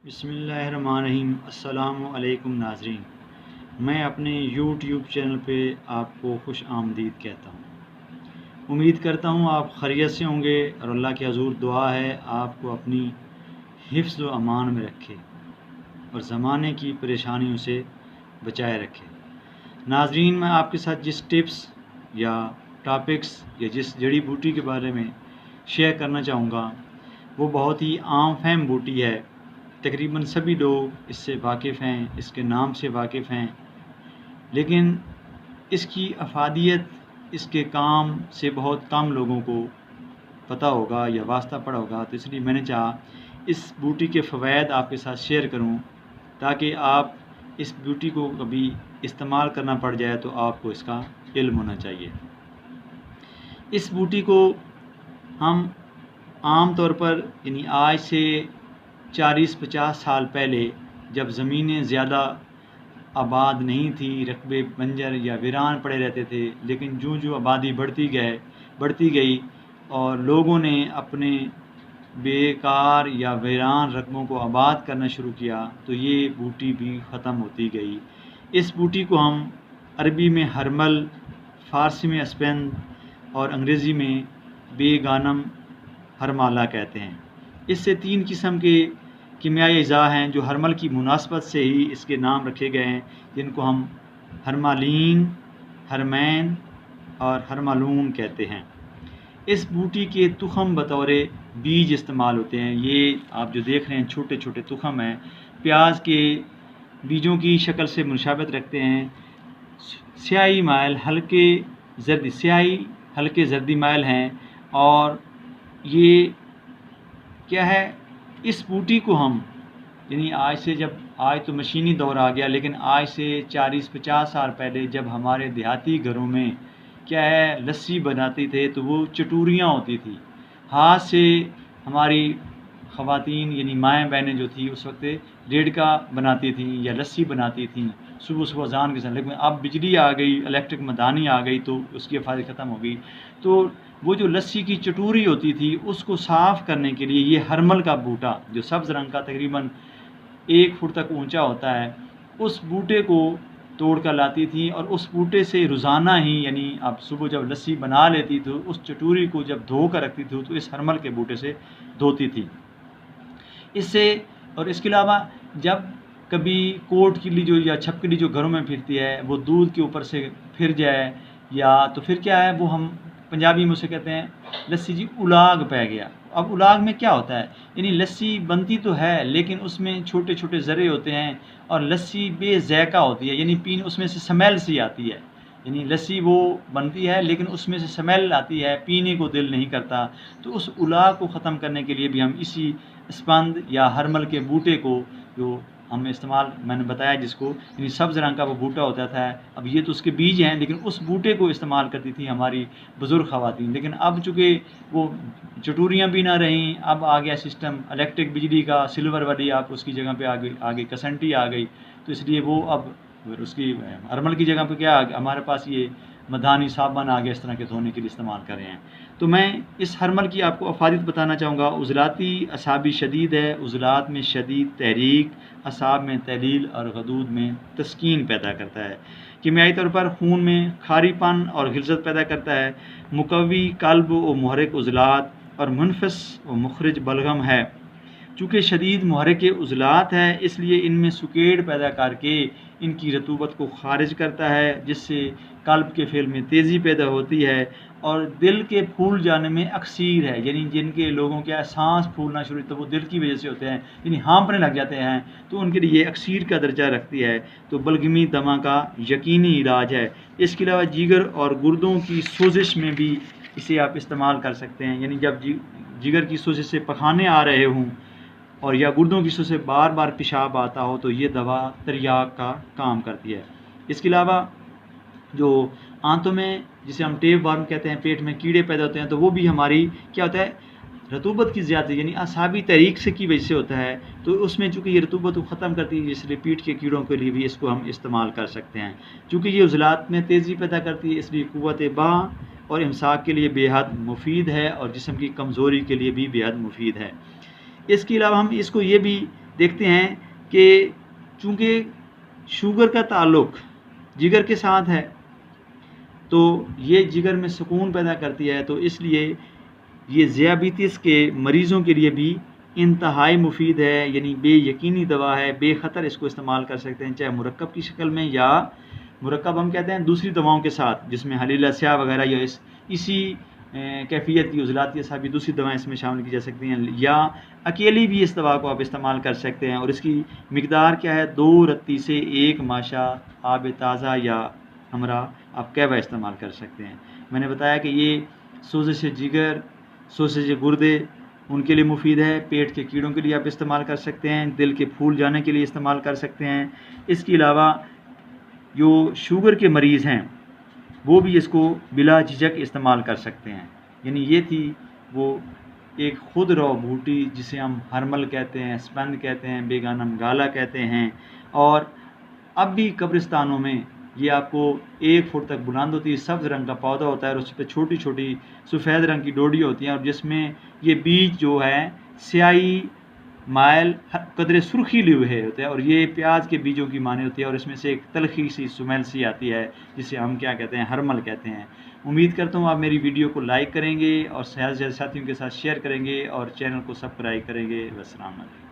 بسم اللہ الرحمن الرحیم۔ السلام علیکم ناظرین، میں اپنے یوٹیوب چینل پہ آپ کو خوش آمدید کہتا ہوں۔ امید کرتا ہوں آپ خیریت سے ہوں گے اور اللہ کے حضور دعا ہے آپ کو اپنی حفظ و امان میں رکھے اور زمانے کی پریشانیوں سے بچائے رکھے۔ ناظرین، میں آپ کے ساتھ جس ٹپس یا ٹاپکس یا جس جڑی بوٹی کے بارے میں شیئر کرنا چاہوں گا وہ بہت ہی عام فہم بوٹی ہے۔ تقریباً سبھی لوگ اس سے واقف ہیں، اس کے نام سے واقف ہیں، لیکن اس کی افادیت، اس کے کام سے بہت کم لوگوں کو پتہ ہوگا یا واسطہ پڑا ہوگا۔ تو اس لیے میں نے چاہا اس بوٹی کے فوائد آپ کے ساتھ شیئر کروں تاکہ آپ اس بوٹی کو کبھی استعمال کرنا پڑ جائے تو آپ کو اس کا علم ہونا چاہیے۔ اس بوٹی کو ہم عام طور پر یعنی آج سے 40-50 سال پہلے جب زمینیں زیادہ آباد نہیں تھی، رقبے بنجر یا ویران پڑے رہتے تھے، لیکن جو آبادی بڑھتی گئی اور لوگوں نے اپنے بیکار یا ویران رقبوں کو آباد کرنا شروع کیا تو یہ بوٹی بھی ختم ہوتی گئی۔ اس بوٹی کو ہم عربی میں ہرمل، فارسی میں اسپند اور انگریزی میں بیگانم ہرمالہ کہتے ہیں۔ اس سے 3 قسم کے کیمیائی اجزاء ہیں جو ہرمل کی مناسبت سے ہی اس کے نام رکھے گئے ہیں، جن کو ہم ہرمالین، ہرمین اور ہرمالون کہتے ہیں۔ اس بوٹی کے تخم بطور بیج استعمال ہوتے ہیں۔ یہ آپ جو دیکھ رہے ہیں چھوٹے چھوٹے تخم ہیں، پیاز کے بیجوں کی شکل سے مشابہت رکھتے ہیں۔ سیاہی مائل ہلکے زردی مائل ہیں، اور یہ کیا ہے، اس بوٹی کو ہم یعنی آج تو مشینی دور آ گیا، لیکن آج سے 40-50 سال پہلے جب ہمارے دیہاتی گھروں میں کیا ہے لسی بناتے تھے تو وہ چٹوریاں ہوتی تھی، ہاتھ سے ہماری خواتین یعنی مائیں بہنیں جو تھیں اس وقت ریڑکا بناتی تھیں یا لسی بناتی تھیں صبح اذان کے ساتھ۔ لیکن اب بجلی آ گئی، الیکٹرک مدانی آ گئی تو اس کی افادیت ختم ہو گئی۔ تو وہ جو لسی کی چٹوری ہوتی تھی اس کو صاف کرنے کے لیے یہ ہرمل کا بوٹا جو سبز رنگ کا تقریباً 1 فٹ تک اونچا ہوتا ہے، اس بوٹے کو توڑ کر لاتی تھیں اور اس بوٹے سے روزانہ ہی یعنی اب صبح جب لسی بنا لیتی تو اس چٹوری کو جب دھو کر رکھتی تھی تو اس ہرمل کے بوٹے سے دھوتی تھی۔ اس کے علاوہ جب کبھی کوٹ کلی یا چھپکلی جو گھروں میں پھرتی ہے وہ دودھ کے اوپر سے پھر جائے یا تو پھر کیا ہے، وہ ہم پنجابی میں اسے کہتے ہیں لسی جی الاگ پہ گیا۔ اب الاگ میں کیا ہوتا ہے، یعنی لسی بنتی تو ہے لیکن اس میں چھوٹے چھوٹے ذرے ہوتے ہیں اور لسی بے ذائقہ ہوتی ہے، یعنی اس میں سے سمیل سی آتی ہے، یعنی لسی وہ بنتی ہے لیکن اس میں سے سمیل آتی ہے، پینے کو دل نہیں کرتا۔ تو اس الاگ کو ختم کرنے کے لیے بھی ہم اسی اسپند یا ہرمل کے بوٹے کو جو ہم استعمال میں نے بتایا جس کو یعنی سبز رنگ کا وہ بوٹا ہوتا تھا، اب یہ تو اس کے بیج ہیں لیکن اس بوٹے کو استعمال کرتی تھی ہماری بزرگ خواتین۔ لیکن اب چونکہ وہ چٹوریاں بھی نہ رہیں، اب آ گیا سسٹم الیکٹرک بجلی کا، سلور والی آپ اس کی جگہ پہ آگے کسنٹی آ گئی، تو اس لیے وہ اب اس کی ہرمل کی جگہ پہ کیا ہمارے پاس یہ مدانی صابن آ گیا اس طرح کے دھونے کے لیے استعمال کر رہے ہیں۔ تو میں اس ہرمل کی آپ کو افادیت بتانا چاہوں گا۔ عضلاتی اعصابی شدید ہے، عضلات میں شدید تحریک، اعصاب میں تحلیل اور غدود میں تسکین پیدا کرتا ہے۔ کیمیائی طور پر خون میں کھاری پن اور غلظت پیدا کرتا ہے، مقوی قلب و محرک عضلات اور منفس و مخرج بلغم ہے۔ چونکہ شدید محرک عضلات ہے اس لیے ان میں سکیڑ پیدا کر کے ان کی رطوبت کو خارج کرتا ہے، جس سے قلب کے فعل میں تیزی پیدا ہوتی ہے اور دل کے پھول جانے میں اکثیر ہے، یعنی جن کے لوگوں کے سانس پھولنا شروع تو وہ دل کی وجہ سے ہوتے ہیں، یعنی ہانپنے لگ جاتے ہیں، تو ان کے لیے یہ اکثیر کا درجہ رکھتی ہے، تو بلغمی دمہ کا یقینی علاج ہے۔ اس کے علاوہ جگر اور گردوں کی سوزش میں بھی اسے آپ استعمال کر سکتے ہیں، یعنی جب جگر کی سوزش سے پخانے آ رہے ہوں اور یا گردوں کی سوزش سے بار بار پیشاب آتا ہو تو یہ دوا تریاق کا کام کرتی ہے۔ اس کے علاوہ جو آنتوں میں جسے ہم ٹیپ ورم کہتے ہیں، پیٹ میں کیڑے پیدا ہوتے ہیں، تو وہ بھی ہماری کیا ہوتا ہے رطوبت کی زیادتی یعنی اعصابی تحریک سے کی وجہ سے ہوتا ہے، تو اس میں چونکہ یہ رطوبت کو ختم کرتی ہے، اس لیے پیٹ کے کیڑوں کے لیے بھی اس کو ہم استعمال کر سکتے ہیں۔ چونکہ یہ عضلات میں تیزی پیدا کرتی ہے اس لیے قوت باں اور امساک کے لیے بے حد مفید ہے اور جسم کی کمزوری کے لیے بھی بے حد مفید ہے۔ اس کے علاوہ ہم اس کو یہ بھی دیکھتے ہیں کہ چونکہ شوگر کا تعلق جگر کے ساتھ ہے تو یہ جگر میں سکون پیدا کرتی ہے، تو اس لیے یہ ذیابیطس کے مریضوں کے لیے بھی انتہائی مفید ہے، یعنی بے یقینی دوا ہے، بے خطر اس کو استعمال کر سکتے ہیں، چاہے مرکب کی شکل میں یا مرکب ہم کہتے ہیں دوسری دواؤں کے ساتھ، جس میں حلیلہ سیاہ وغیرہ یا اسی کیفیت کی عضلات کے ساتھ بھی دوسری دوائیں اس میں شامل کی جا سکتی ہیں، یا اکیلی بھی اس دوا کو آپ استعمال کر سکتے ہیں، اور اس کی مقدار کیا ہے، 2 رتی سے 1 ماشا آب تازہ یا ہمراہ آپ کیوا استعمال کر سکتے ہیں۔ میں نے بتایا کہ یہ سوزش جگر، سوزش گردے ان کے لیے مفید ہے، پیٹ کے کیڑوں کے لیے آپ استعمال کر سکتے ہیں، دل کے پھول جانے کے لیے استعمال کر سکتے ہیں۔ اس کے علاوہ جو شوگر کے مریض ہیں وہ بھی اس کو بلا جھجک استعمال کر سکتے ہیں۔ یعنی یہ تھی وہ ایک خود رو بوٹی جسے ہم ہرمل کہتے ہیں، اسپند کہتے ہیں، بیگانم گالا کہتے ہیں، اور اب بھی قبرستانوں میں یہ آپ کو 1 فٹ تک بلند ہوتی ہے، سبز رنگ کا پودا ہوتا ہے اور اس پہ چھوٹی چھوٹی سفید رنگ کی ڈوڈی ہوتی ہیں، اور جس میں یہ بیج جو ہے سیاہی مائل قدرے سرخی لیے ہوئے ہوتے ہیں، اور یہ پیاز کے بیجوں کی معنی ہوتی ہے، اور اس میں سے ایک تلخی سی سمیل سی آتی ہے جسے ہم کیا کہتے ہیں، ہرمل کہتے ہیں۔ امید کرتا ہوں آپ میری ویڈیو کو لائک کریں گے اور زیادہ سے زیادہ ساتھیوں کے ساتھ شیئر کریں گے اور چینل کو سبسکرائب کریں گے۔ والسلام علیکم۔